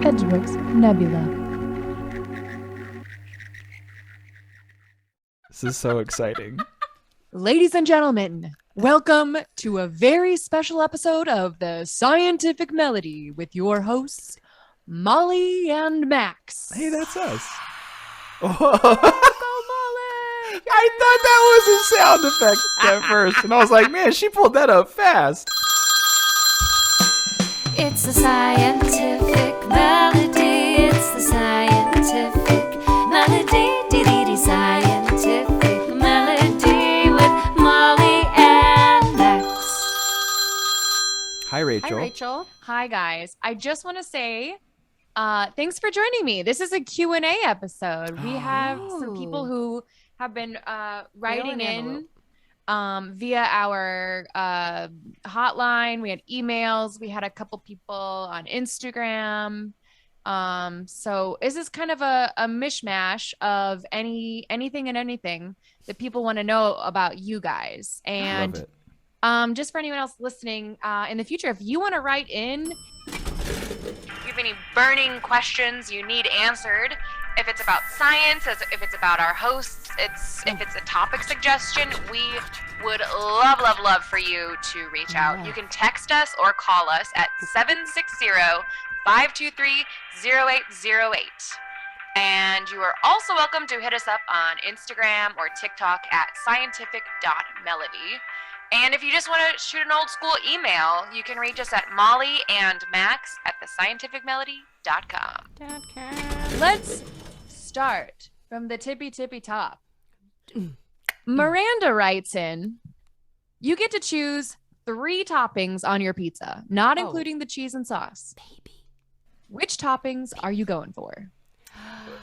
Edgeworks Nebula. This is so exciting. Ladies and gentlemen, welcome to a very special episode of The Scientific Melody with your hosts, Molly and Max. Hey, that's us. Oh. Molly! I thought that was a sound effect at first, and I was like, man, she pulled that up fast. It's the scientific melody. It's the scientific melody. Dee-dee-dee, scientific melody with Molly and Max. Hi, Rachel. Hi, Rachel. Hi, guys. I just want to say thanks for joining me. This is a Q&A episode. We have some people who have been writing in via our hotline. We had emails. We had a couple people on Instagram. So this is kind of a mishmash of anything and anything that people want to know about you guys. And just for anyone else listening in the future, if you want to write in, if you have any burning questions you need answered, if it's about science, if it's about our hosts, if it's a topic suggestion, we would love for you to reach out. You can text us or call us at 760-523-0808. And you are also welcome to hit us up on Instagram or TikTok at scientific.melody. And if you just want to shoot an old school email, you can reach us at mollyandmax@thescientificmelody.com. Let's start from the tippy top. Miranda writes in, you get to choose 3 toppings on your pizza, not including the cheese and sauce. Baby. Which toppings are you going for?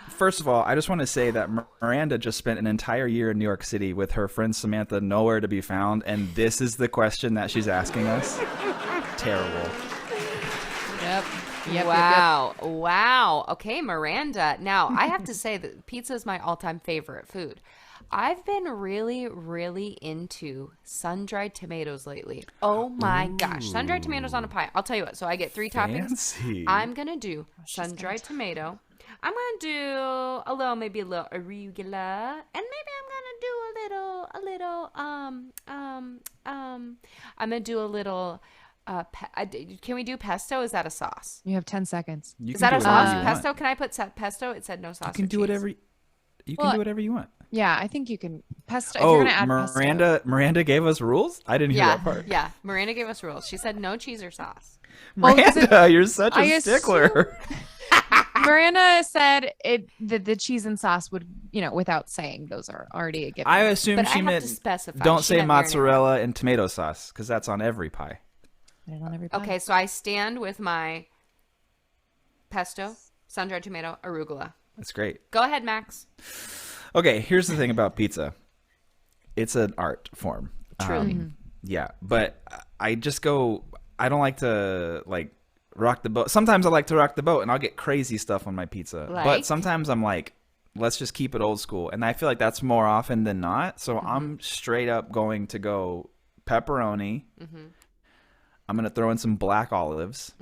First of all, I just want to say that Miranda just spent an entire year in New York City with her friend Samantha, nowhere to be found, and this is the question that she's asking us. Terrible. Yep. Wow. Okay, Miranda. Now, I have to say that pizza is my all-time favorite food. I've been really into sun-dried tomatoes lately. Oh my gosh. Sun-dried tomatoes on a pie. I'll tell you what. So I get 3 toppings. I'm going to do sun-dried tomato. I'm going to do maybe a little arugula, and maybe I'm going to do I'm going to do a little, can we do pesto? Is that a sauce? You have 10 seconds. Is that a sauce? Pesto? Can I put pesto? It said no sauce. You can do whatever you want. Yeah, I think you can. Pesto. Oh, if you're gonna add pesto. Miranda gave us rules? I didn't hear that part. Yeah, Miranda gave us rules. She said no cheese or sauce. Miranda, you're such a stickler. Miranda said that the cheese and sauce would, without saying, those are already a given. I assume she meant don't say mozzarella and tomato sauce, because that's on every pie. Okay, so I stand with my pesto, sun-dried tomato, arugula. That's great. Go ahead, Max. Okay, here's the thing about pizza. It's an art form. Truly. Yeah, but I don't like to rock the boat. Sometimes I like to rock the boat and I'll get crazy stuff on my pizza. But sometimes I'm like, let's just keep it old school. And I feel like that's more often than not. So I'm straight up going to go pepperoni. I'm going to throw in some black olives.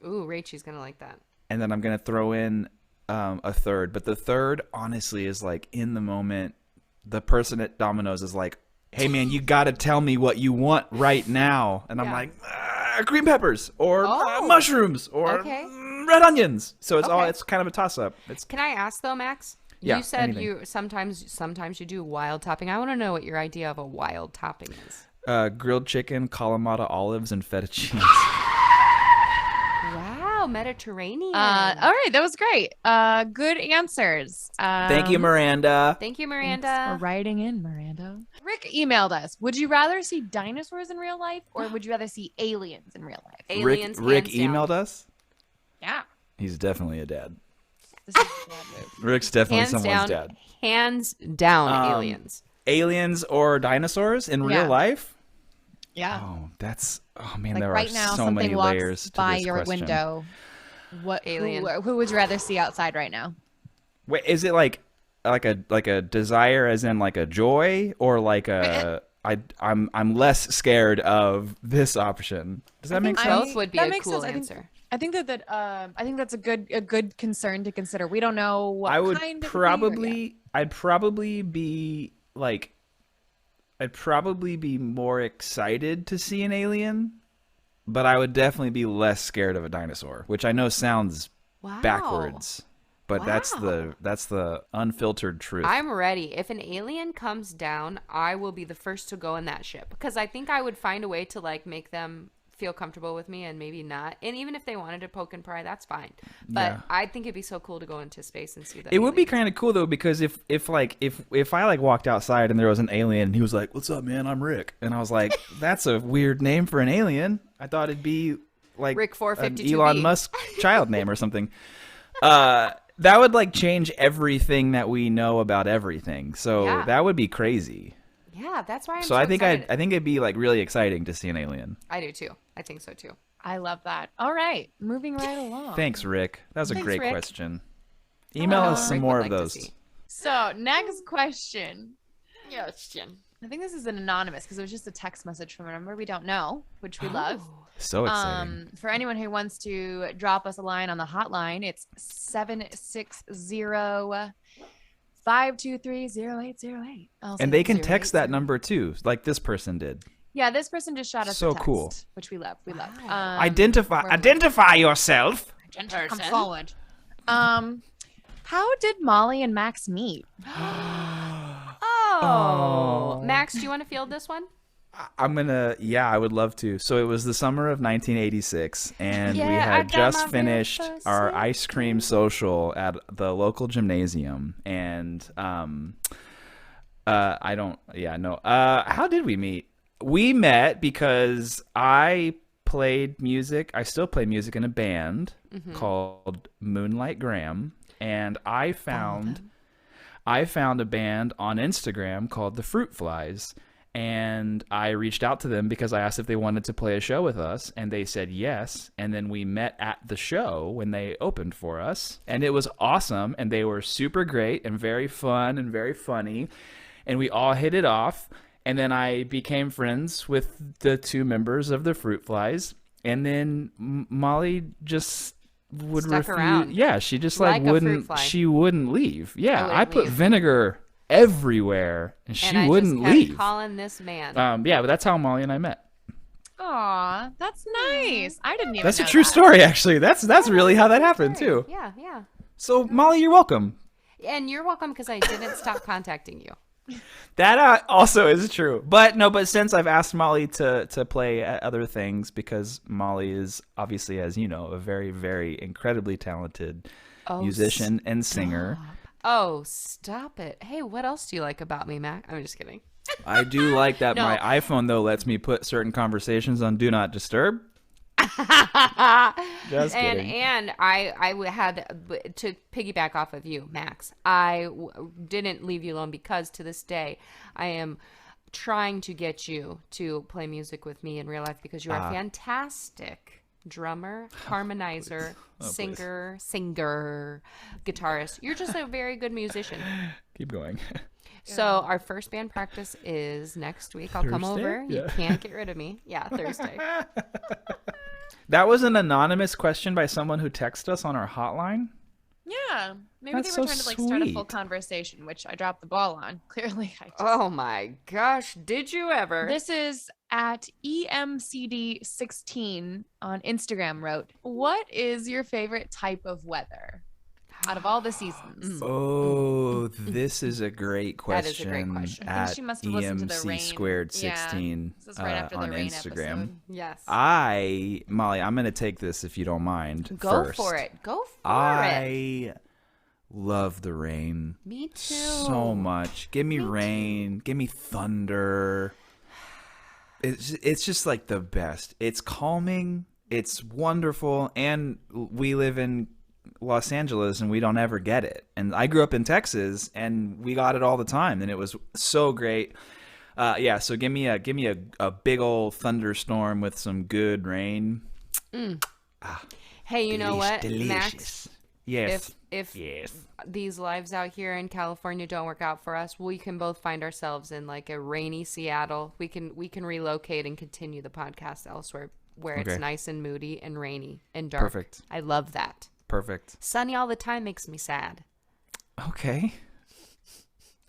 Ooh, Rachel's going to like that. And then I'm going to throw in a third. But the third, honestly, is like in the moment, the person at Domino's is like, hey, man, you got to tell me what you want right now. And I'm like, green peppers or mushrooms or red onions. So it's kind of a toss up. Can I ask though, Max? Yeah, you said anything. you sometimes you do wild topping. I want to know what your idea of a wild topping is. Grilled chicken, Kalamata olives, and feta cheese. Wow, Mediterranean. All right, that was great. Good answers. Thank you, Miranda. Thank you, Miranda. Thanks for writing in, Miranda. Rick emailed us. Would you rather see dinosaurs in real life, or would you rather see aliens in real life? Aliens. Rick emailed us? Yeah. He's definitely a dad. This is a bad move. Rick's definitely someone's dad. Hands down, aliens. Aliens or dinosaurs in real life? Yeah. Oh man, like there right are now, so many something walks layers to by this your question. window. What alien? Who would you rather see outside right now? Wait, is it like a desire as in like a joy or like a I'm less scared of this option. Does that make sense? Both would be a cool answer. I think that's a good concern to consider. We don't know what I'd probably be like, I'd probably be more excited to see an alien, but I would definitely be less scared of a dinosaur, which I know sounds backwards, but that's the unfiltered truth. I'm ready. If an alien comes down, I will be the first to go in that ship, because I think I would find a way to like make them feel comfortable with me and maybe not. And even if they wanted to poke and pry, that's fine. But I think it'd be so cool to go into space and see that. It would be kind of cool though, because if I like walked outside and there was an alien and he was like, "What's up, man? I'm Rick," and I was like, "That's a weird name for an alien. I thought it'd be like Rick 452B. an Elon Musk child name or something." That would like change everything that we know about everything. So that would be crazy. Yeah, that's why I'm so excited. I think it'd be like really exciting to see an alien. I do too. I think so too. I love that. All right, moving right along. Thanks, Rick. That was a great Rick. question. Email us some Rick more would of like to those. see. So next question. Yes, Jen. I think this is an anonymous because it was just a text message from a number we don't know, which we love. So exciting. For anyone who wants to drop us a line on the hotline, it's 760-523-0808. And they can text that number too, like this person did. Yeah, this person just shot us So a text, cool. which we love. We love. Identify yourself. Come forward. How did Molly and Max meet? Oh, Max, do you want to field this one? I would love to. So it was the summer of 1986, and we had just finished our ice cream social at the local gymnasium. And how did we meet? We met because I played music. I still play music in a band called Moonlight Graham, and I found a band on Instagram called the Fruit Flies. And I reached out to them because I asked if they wanted to play a show with us, and they said yes. And then we met at the show when they opened for us, and it was awesome. And they were super great and very fun and very funny, and we all hit it off. And then I became friends with the two members of the Fruit Flies, and then Molly just would Stuck around. Yeah, she just Like a fruit wouldn't. fly. She wouldn't leave. Yeah, wouldn't I put leave. vinegar everywhere, and she I wouldn't just kept leave. calling this man. But that's how Molly and I met. Aw, that's nice. I didn't even. That's a know true that. story, actually. That's really how that happened too. Yeah, yeah. So Molly, you're welcome. And you're welcome, because I didn't stop contacting you. That also is true. But since I've asked Molly to play at other things, because Molly is obviously, as you know, a very, very incredibly talented musician and singer. Oh, stop it. Hey, what else do you like about me, Mac? I'm just kidding. I do like that my iPhone, though, lets me put certain conversations on Do Not Disturb. Just kidding. And I had to piggyback off of you, Max. I didn't leave you alone, because to this day I am trying to get you to play music with me in real life, because you are a fantastic drummer, harmonizer, singer, guitarist. You're just a very good musician. Keep going. So our first band practice is next week. I'll come Thursday? over. Yeah. You can't get rid of me. Yeah, Thursday. That was an anonymous question by someone who texted us on our hotline. Yeah, maybe That's they were so trying to start a full sweet. conversation, which I dropped the ball on. Clearly, I just... Oh my gosh, did you ever? This is at EMCD16 on Instagram. Wrote, "What is your favorite type of weather out of all the seasons?" Oh, this is a great question. That is a great question. I think At she must have listened to the rain. EMC² 16 Yeah, this is right after the on rain Instagram. episode. Yes. Molly, I'm going to take this if you don't mind. Go first. for it. Go for it. I love the rain. Me too. So much. Give me rain. Give me thunder. It's just like the best. It's calming. It's wonderful. And we live in Los Angeles and we don't ever get it. And I grew up in Texas and we got it all the time. And it was so great. So give me a big old thunderstorm with some good rain. Hey, you know what, Delicious. Max? Yes. If Yes. these lives out here in California don't work out for us, we can both find ourselves in like a rainy Seattle. We can relocate and continue the podcast elsewhere where it's nice and moody and rainy and dark. Perfect. I love that. Perfect. Sunny all the time makes me sad. Okay.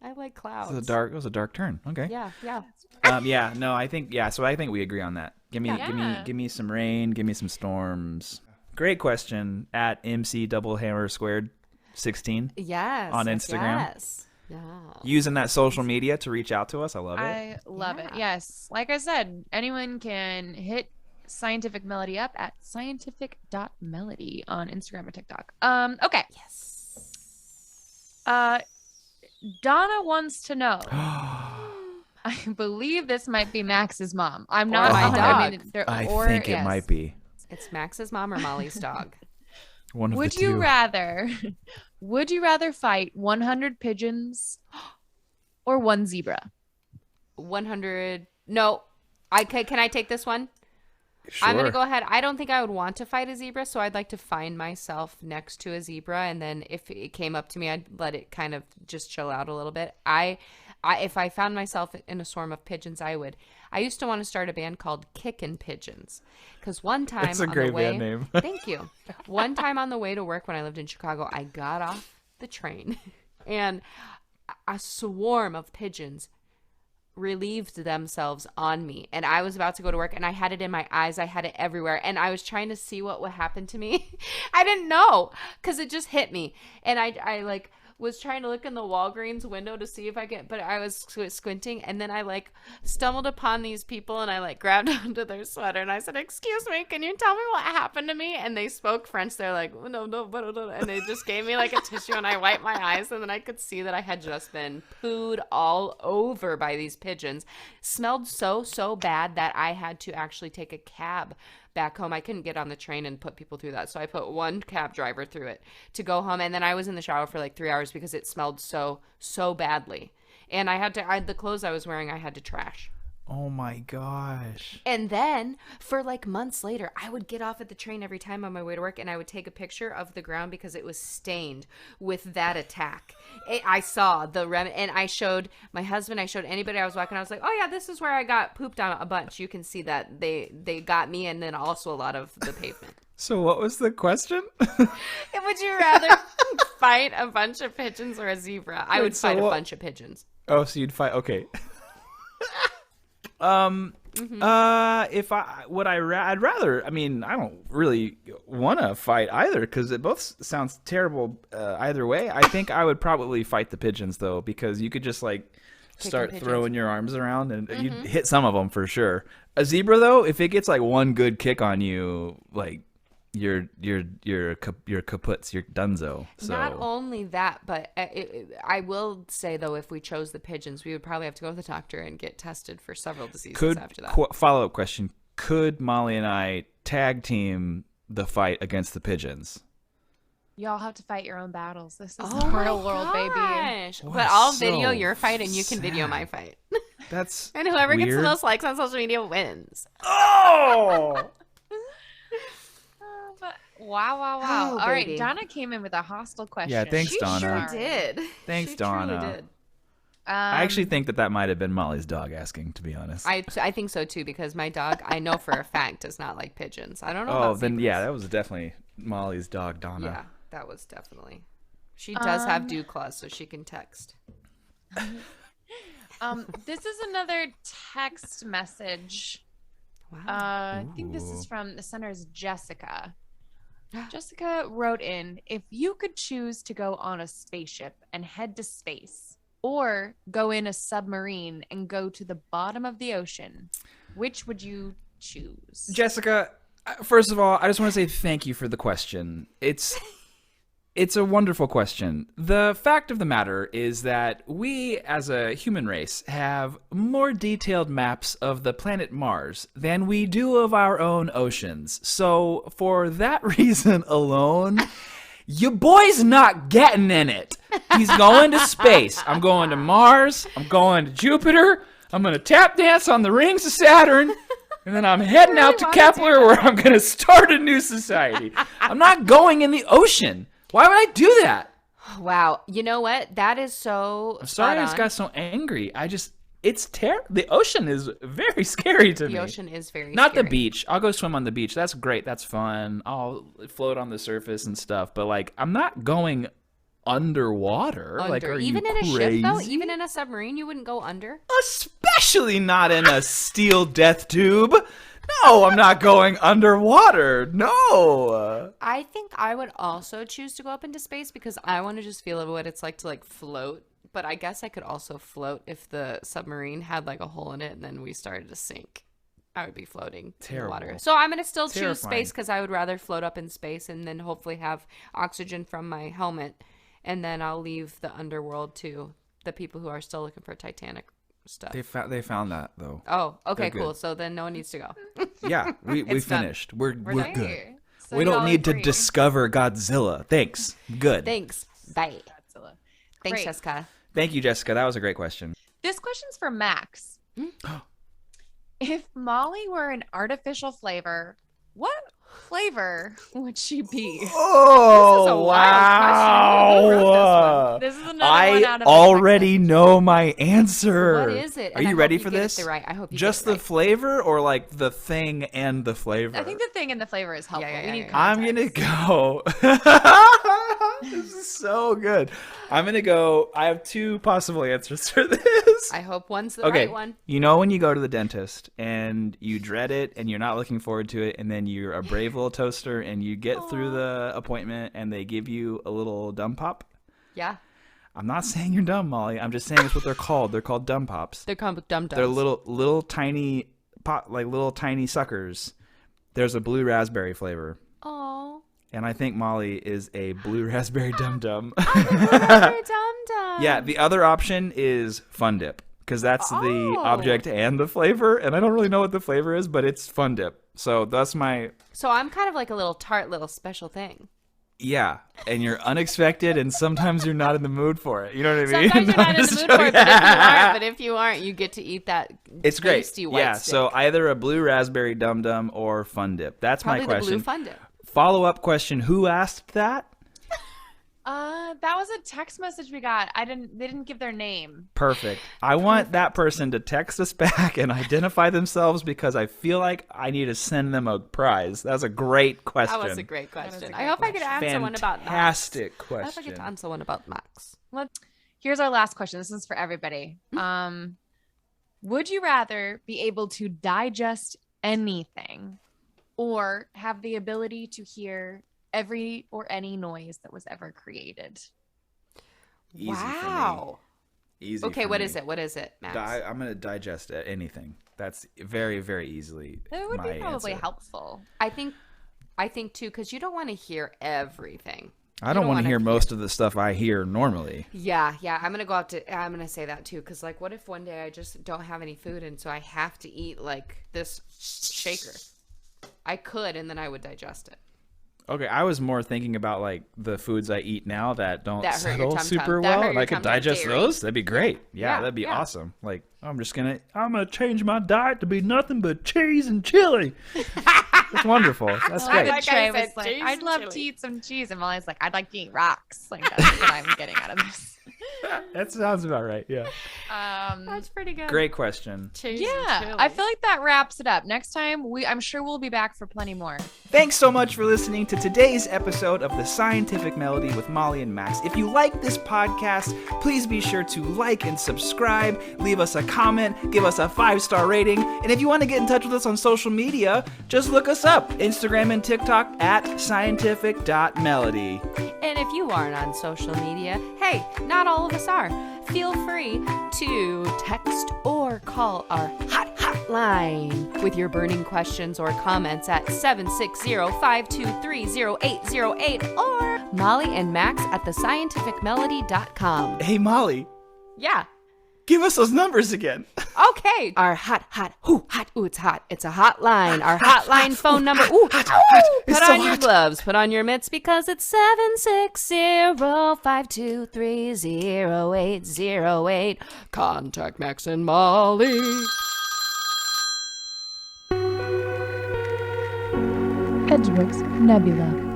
I like clouds. It was a dark turn. Okay. Yeah. Yeah. No, I think So I think we agree on that. Give me some rain. Give me some storms. Great question at MC double hammer squared 16. Yes. On Instagram. Yes. Yeah. Using that social media to reach out to us. I love it. I love it. Yes. Like I said, anyone can hit Scientific Melody up at scientific.melody on Instagram or TikTok. Okay. Yes. Donna wants to know. I believe this might be Max's mom. I'm not. My dog. I think it might be. It's Max's mom or Molly's dog. One of the two. Would you rather fight 100 pigeons or one zebra? 100. No. Can I take this one? Sure. I'm going to go ahead. I don't think I would want to fight a zebra, so I'd like to find myself next to a zebra, and then if it came up to me, I'd let it kind of just chill out a little bit. If I found myself in a swarm of pigeons, I would. I used to want to start a band called Kickin' Pigeons, because one time That's a great band name. Thank you. One time on the way to work when I lived in Chicago, I got off the train, and a swarm of pigeons relieved themselves on me, and I was about to go to work, and I had it in my eyes, I had it everywhere, and I was trying to see what would happen to me. I didn't know, because it just hit me, and I like was trying to look in the Walgreens window to see if I could, but I was squinting, and then I like stumbled upon these people, and I like grabbed onto their sweater, and I said, "Excuse me, can you tell me what happened to me?" And they spoke French. They're like, "No, and they just gave me like a tissue, and I wiped my eyes, and then I could see that I had just been pooed all over by these pigeons. Smelled so bad that I had to actually take a cab back home. I couldn't get on the train and put people through that, so I put one cab driver through it to go home, and then I was in the shower for like 3 hours because it smelled so badly, and the clothes I was wearing I had to trash. Oh my gosh. And then for like months later, I would get off at the train every time on my way to work, and I would take a picture of the ground because it was stained with that attack. I saw and I showed my husband, I showed anybody I was walking, I was like, "Oh yeah, this is where I got pooped on a bunch." You can see that they got me, and then also a lot of the pavement. So what was the question? Would you rather fight a bunch of pigeons or a zebra? I would fight a bunch of pigeons. Oh, so you'd fight. Okay. I'd rather, I mean, I don't really want to fight either because it both sounds terrible either way. I think I would probably fight the pigeons though, because you could just like start throwing your arms around and you'd hit some of them for sure. A zebra though, if it gets like one good kick on you, like you're kaputs, you're dunzo. So. Not only that, but I will say though, if we chose the pigeons, we would probably have to go to the doctor and get tested for several diseases after that. Follow-up question: could Molly and I tag team the fight against the pigeons? Y'all have to fight your own battles. This is the real world, baby. But I'll video your fight, and you can video my fight. That's and whoever weird. Gets the most likes on social media wins. Oh. Wow. Oh, all right, baby. Donna came in with a hostile question. Yeah, thanks, Donna. She sure did. Thanks, she Donna. Truly did. I actually think that might have been Molly's dog asking, to be honest. I think so too, because my dog, I know for a fact, does not like pigeons. I don't know. Oh, then yeah, that was definitely Molly's dog, Donna. Yeah, that was definitely. She does have dew claws, so she can text. This is another text message. Wow. I think this is from the center's Jessica. Jessica wrote in, if you could choose to go on a spaceship and head to space, or go in a submarine and go to the bottom of the ocean, which would you choose? Jessica, first of all, I just want to say thank you for the question. It's a wonderful question. The fact of the matter is that we, as a human race, have more detailed maps of the planet Mars than we do of our own oceans. So, for that reason alone, your boy's not getting in it. He's going to space. I'm going to Mars. I'm going to Jupiter. I'm going to tap dance on the rings of Saturn. And then I'm heading out to Kepler, where I'm going to start a new society. I'm not going in the ocean. Why would I do that? Wow. You know what? That is so I'm sorry I just got so angry. It's terrible. The ocean is very scary to me. The ocean is very Not scary. the beach. I'll go swim on the beach. That's great. That's fun. I'll float on the surface and stuff. But like, I'm not going underwater. Like, are even you in crazy? a ship, though? Even in a submarine, you wouldn't go under? Especially not in a steel death tube. No, I'm not going underwater. No. I think I would also choose to go up into space because I want to just feel what it's like to like float. But I guess I could also float if the submarine had like a hole in it and then we started to sink. I would be floating in the water. So I'm going to still choose space because I would rather float up in space and then hopefully have oxygen from my helmet. And then I'll leave the underworld to the people who are still looking for Titanic stuff. They found that though. Oh, okay, They're cool. good. So then no one needs to go. Yeah, we It's done. finished. We're Right. good. So We don't y'all need to agree. discover Godzilla. Thanks. Good. Thanks. Bye. Godzilla. Thanks, Great. Jessica. Thank you, Jessica. That was a great question. This question's for Max. If Molly were an artificial flavor, what flavor would she be? Oh, This is a wild question. Who wrote This is another one out I of already know my answer. What is it? Are And I you hope ready you for get it this? right. I hope you Just get it the right. flavor or like the thing and the flavor? I think the thing in the flavor is helpful. Yeah, We need I'm going to context. go. This is so good. I'm going to go. I have two possible answers for this. I hope one's the Okay. right one. You know when you go to the dentist and you dread it and you're not looking forward to it, and then you're a brave little toaster and you get through the appointment and they give you a little dumb pop? Yeah. I'm not saying you're dumb, Molly. I'm just saying it's what they're called. They're called dumb pops. They're called dum-dums. They're little tiny pop, like little tiny suckers. There's a blue raspberry flavor. Oh. And I think Molly is a blue raspberry dum dum. Dum-dum. Yeah, the other option is Fun Dip, because that's the object and the flavor, and I don't really know what the flavor is, but it's Fun Dip. So that's my So I'm kind of like a little tart little special thing. yeah. And you're unexpected, and sometimes you're not in the mood for it. You know what I mean? Sometimes you're not in the mood for it, but if you aren't, you get to eat that It's great. tasty white Yeah. stick. So either a blue raspberry dum dum or Fun Dip. That's Probably my the question. blue Fun Dip. Follow-up question: who asked that? That was a text message we got. They didn't give their name. Perfect. I want that person to text us back and identify themselves because I feel like I need to send them a prize. That was a great question. That was a great question. a I great hope I get to answer one about Max. Fantastic I hope I question. get to answer one about Max. Here's our last question. This is for everybody. Would you rather be able to digest anything or have the ability to hear every or any noise that was ever created? Easy for me. Wow. Easy. Okay, for what me. is it? What is it, Max? I'm gonna digest anything. That's very, very easily. It would my be probably answer. helpful. I think too, because you don't want to hear everything. I don't want to wanna hear most of the stuff I hear normally. Yeah. I'm gonna say that too, because like, what if one day I just don't have any food and so I have to eat like this shaker? I could, and then I would digest it. Okay, I was more thinking about like the foods I eat now that don't That hurt your settle tum-tum. super That well, hurt and your I could tum-tum, digest dairy. those. That'd be great. Yeah, Yeah, that'd be yeah. awesome. Like I'm gonna change my diet to be nothing but cheese and chili. That's wonderful. That's Like great. Trey said, was like, cheese I'd and love chili. to eat some cheese. And Molly's like, I'd like to eat rocks. Like that's what I'm getting out of this. That sounds about right. Yeah. That's pretty good. Great question. Yeah, I feel like that wraps it up. Next time, I'm sure we'll be back for plenty more. Thanks so much for listening to today's episode of The Scientific Melody with Molly and Max. If you like this podcast, please be sure to like and subscribe, leave us a comment, give us a 5-star rating, and if you want to get in touch with us on social media, just look us up, Instagram and TikTok at scientific.melody. And if you aren't on social media, hey, not all of us are. Feel free to text or call our hotline with your burning questions or comments at 760-523-0808 or Molly and Max at thescientificmelody.com. Hey, Molly, Yeah. give us those numbers again. Okay. Our hot. Ooh, it's hot. It's a hotline. Our hotline phone number. Ooh, It's put so on your hot. gloves. Put on your mitts because it's 760-523-0808. Contact Max and Molly. Edgeworks Nebula.